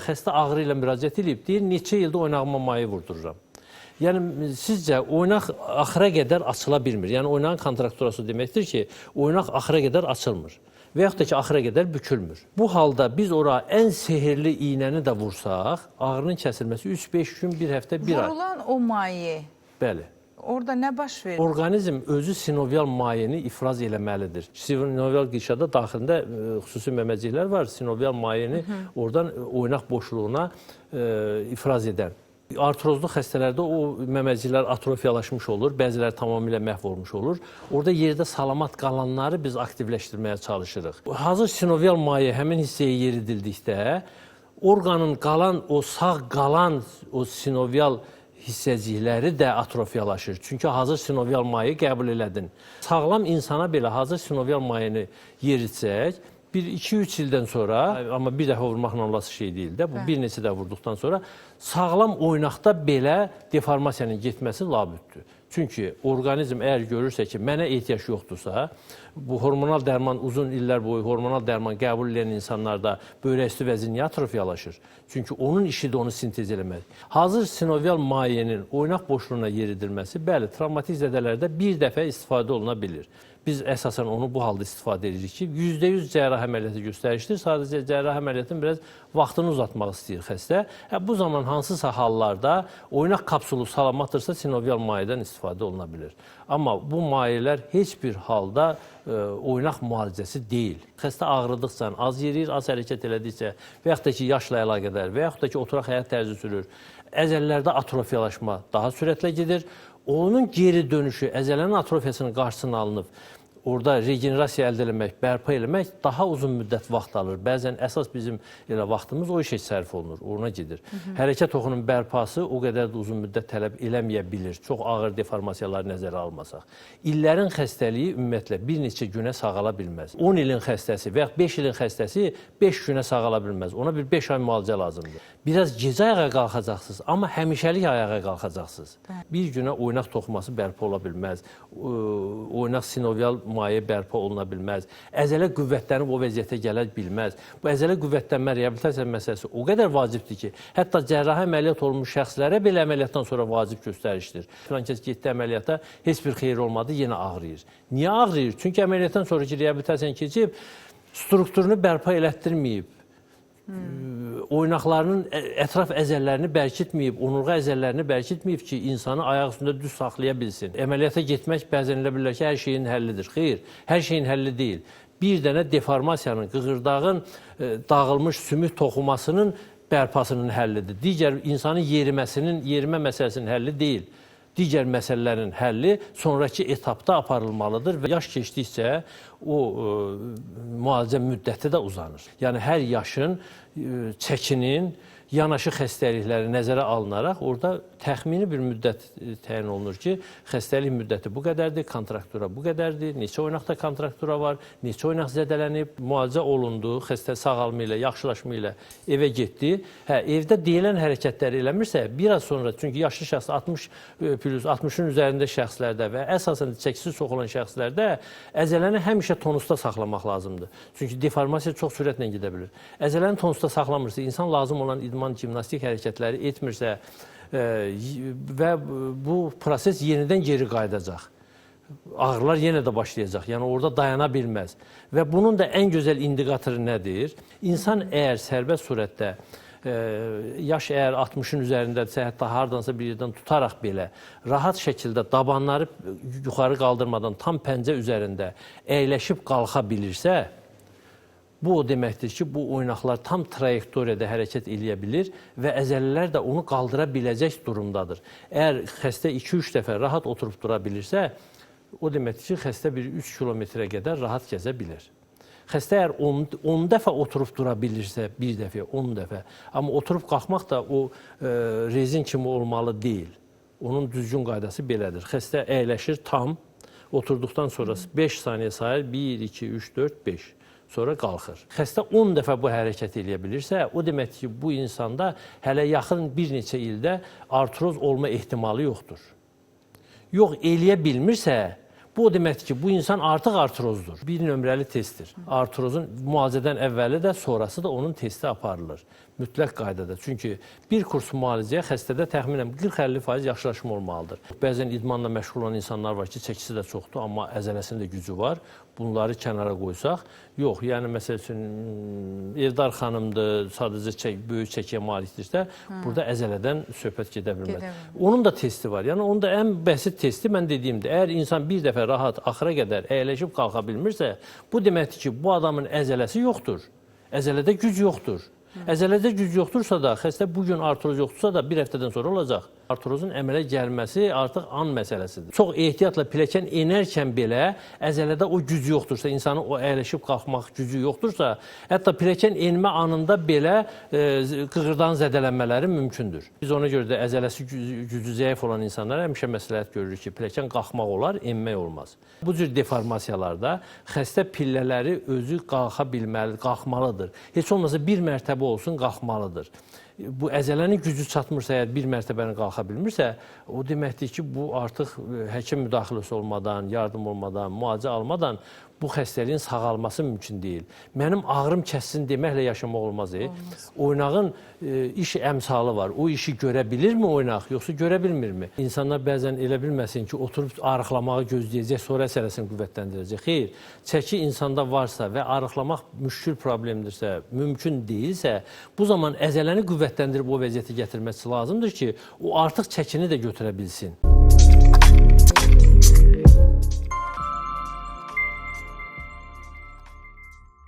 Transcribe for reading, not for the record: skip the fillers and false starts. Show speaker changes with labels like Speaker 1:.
Speaker 1: xəstə ağrı ilə müraciət edib, deyir, neçə ildə oynağıma maye vurdururam. Yəni, sizcə, oynaq axıra qədər açıla bilmir. Yəni, oynağın kontrakturası deməkdir ki, oynaq axıra qədər açılmır və yaxud da ki, axıra qədər bükülmür. Bu halda biz ora ən sehirli iynəni də vursaq, ağrının kəsilməsi 3-5 gün, 1 həftə, 1 ay.
Speaker 2: Vurulan o maye,
Speaker 1: Bəli.
Speaker 2: orada nə baş verir?
Speaker 1: Orqanizm özü sinovial mayeni ifraz eləməlidir. Sinovial qişada daxilində xüsusi məməciklər var. Sinovial mayeni oradan oynaq boşluğuna ifraz edən. Artrozlu xəstələrdə o məməciklər atrofiyalaşmış olur, bəziləri tamamilə məhv olmuş olur. Orada yerdə salamat qalanları biz aktivləşdirməyə çalışırıq. Hazır sinovial maye həmin hissəyə yeridildikdə, orqanın qalan, o sağ qalan o sinovial hissəcikləri də atrofiyalaşır. Çünki hazır sinovial maye qəbul elədin. Sağlam insana belə hazır sinovial mayeni yeritsək, 1-2-3 ildən sonra, amma bir dəfə vurmaqla olası şey deyil də, bu bir neçə də vurduqdan sonra sağlam oynaqda belə deformasiyanın getməsi labüddür. Çünki orqanizm əgər görürsə ki, mənə ehtiyac yoxdursa, bu hormonal dərman uzun illər boyu hormonal dərman qəbul edən insanlarda böyrək üstü vəzi niyə atrofiyalaşır? Çünki onun işi də onu sintez eləmək. Hazır sinovial mayenin oynaq boşluğuna yeridilməsi, bəli, travmatik zədələrdə bir dəfə istifadə oluna bilir. Biz əsasən onu bu halda istifadə edirik ki, %100 cərrah əməliyyatı göstərişdir. Sadəcə cərrah əməliyyatın biraz vaxtını uzatmaq istəyir xəstə. Bu zaman hansısa hallarda oynaq kapsulu salamatdırsa sinovial mayədən istifadə oluna bilir. Amma bu mayələr heç bir halda oynaq müalicəsi deyil. Xəstə ağrıdıqca, az yeriyir, az hərəkət elədikcə və yaxud da ki, yaşla əlaqədar və yaxud da ki, oturaq həyat tərzi sürür. Əzələlərdə atrofiyalaşma daha sürətlə gedir. Onun geri dönüşü, əzələnin atrofiyasının qarşısını alınıb, orada regenerasiya əldə eləmək, bərpa eləmək daha uzun müddət vaxt alır. Bəzən əsas bizim elə vaxtımız o işə sərf olunur, ona gedir. Hərəkət oxunun bərpası o qədər də uzun müddət tələb eləməyə bilir, çox ağır deformasiyaları nəzərə almasaq. İllərin xəstəliyi ümumiyyətlə bir neçə günə sağala bilməz. 10 ilin xəstəsi və yaxud 5 ilin xəstəsi 5 günə sağala bilməz. Ona bir 5 ay müalicə lazımdır. Biraz gecə ayağa qalxacaqsınız, amma həmişəlik ayağa qalxacaqsınız. Bir günə oynaq toxuması bərpa ola bilməz, oynaq sinovial maye bərpa oluna bilməz, əzələ qüvvətlənib o vəziyyətə gələ bilməz. Bu əzələ qüvvətlənmə reabilitasiya məsələsi o qədər vacibdir ki, hətta cərrahi əməliyyat olmuş şəxslərə belə əməliyyatdan sonra vacib göstərişdir. Filan kəs getdi əməliyyata, heç bir xeyir olmadı, yenə ağrıyır. Niyə ağrıyır? Çünki əməliyyatdan sonraki reabilitasiyanı keçib, strukturunu bərpa elətdirməyib. Oynaqlarının ətraf əzəllərini bərkitməyib, onurğa əzəllərini bərkitməyib ki, insanı ayaq üstündə düz saxlaya bilsin. Əməliyyata getmək bəzən elə bilirlər ki, hər şeyin həllidir. Xeyr, hər şeyin həlli deyil. Bir dənə deformasiyanın, qığırdağın dağılmış sümük toxumasının bərpasının həllidir. Digər insanın yerimə məsələsinin həlli deyil. Digər məsələlərin həlli sonraki etapda aparılmalıdır və yaş keçdikcə o müalicə müddəti də uzanır. Yəni, hər yaşın, çəkinin, yanaşı xəstəlikləri nəzərə alınaraq orada təxmini bir müddət təyin olunur ki, xəstəlik müddəti bu qədərdir, kontraktura bu qədərdir, neçə oynaqda kontraktura var, neçə oynaq zədələnib, müalicə olundu, xəstə sağalma ilə, yaxşılaşma ilə evə getdi. Evdə deyilən hərəkətləri eləmirsə, bir az sonra, çünki yaşlı şəxs 60-ın üzərində şəxslərdə və əsasən çəkisiz soxulan şəxslərdə əzələni həmişə tonusda saxlamaq lazımdır. Çünki deformasiya çox sürətlə gedə bilir. Əzələni tonusda saxlamırsa, insan lazım olan idman, gimnastik hərəkətləri etmirsə və bu proses yenidən geri qayıdacaq. Ağrılar yenə də başlayacaq. Yəni, orada dayana bilməz. Və bunun da ən gözəl indikatoru nədir? İnsan əgər sərbəst surətdə, yaş əgər 60-ın üzərindədirsə, hətta hardansa bir yerdən tutaraq belə, rahat şəkildə dabanları yuxarı qaldırmadan tam pəncə üzərində əyləşib qalxa bilirsə, bu o deməkdir ki, bu oynaqlar tam trayektoriyada hərəkət eləyə bilir və əzəlilər də onu qaldıra biləcək durumdadır. Əgər xəstə 2-3 dəfə rahat oturub dura bilirsə, o deməkdir ki, xəstə bir 3 kilometrə qədər rahat gəzə bilir. Xəstə əgər 10 dəfə oturub dura bilirsə, bir dəfə, 10 dəfə, amma oturub qalxmaq da o rezin kimi olmalı deyil. Onun düzgün qaydası belədir. Xəstə əyləşir tam, oturduqdan sonra 5 saniyə sayır, 1, 2, 3, 4, 5. Sonra qalxır. Xəstə 10 dəfə bu hərəkət eləyə bilirsə, o deməkdir ki, bu insanda hələ yaxın bir neçə ildə artroz olma ehtimalı yoxdur. Yox, eləyə bilmirsə, Bu o deməkdir ki, bu insan artıq artrozdur. Bir nömrəli testdir. Artrozun müalicədən əvvəli də, sonrası da onun testi aparılır. Mütləq qaydada. Çünki bir kurs müalicəyə xəstədə təxminən 40-50% yaxşılaşma olmalıdır. Bəzən idmanla məşğul olan insanlar var ki, çəkisi də çoxdur, amma əzələsində gücü var. Bunları kənara qoysaq, yox, yəni məsəl üçün Eldar xanımdır, sadəcə böyük çəkiyə malikdirsə, burada əzələdən söhbət gedə bilməz. Onun da testi var. Yəni onun da ən bəsit testi mən dediyimdir. Əgər insan bir dəfə rahat axıra qədər əyləşib qalxa bilmirsə, bu deməkdir ki, bu adamın əzələsi yoxdur. Əzələdə güc yoxdur. Əzələdə güc yoxdursa da, xəstə bugün artroz yoxdursa da bir həftədən sonra olacaq. Artrozun əmələ gəlməsi artıq an məsələsidir. Çox ehtiyatla pilləkən enərkən belə əzələdə o güc yoxdursa, insanın o əyləşib qalxmaq gücü yoxdursa, hətta pilləkən enmə anında belə qığırdan zədələnmələri mümkündür. Biz ona görə də əzələsi gücü zəif olan insanlara həmişə məsləhət görürük ki, pilləkən qalxmaq olar, enmək olmaz. Bu cür deformasiyalarda xəstə pillələri özü qalxa bilməlidir, qalxmalıdır. Heç olmasa bir mərtəbə olsun qalxmalıdır. Bu əzələnin gücü çatmırsa, əgər bir mərtəbəni qalxa bilmirsə, o deməkdir ki, bu artıq həkim müdaxiləsi olmadan, yardım olmadan, müalicə almadan bu xəstəliyin sağalması mümkün deyil. Mənim ağrım kəssin deməklə yaşamaq olmaz. Oynağın iş əmsalı var. O işi görə bilirmi oynaq, yoxsa görə bilmirmi? İnsanlar bəzən elə bilməsin ki, oturub arıqlamağı gözləyəcək, sonra əsələsini qüvvətləndirəcək. Xeyr, çəki insanda varsa və arıqlamaq müşkül problemdirsə, mümkün deyilsə, bu zaman əzələni qüvvətləndirib o vəziyyətə gətirməsi lazımdır ki, o artıq çəkini də götürə bilsin.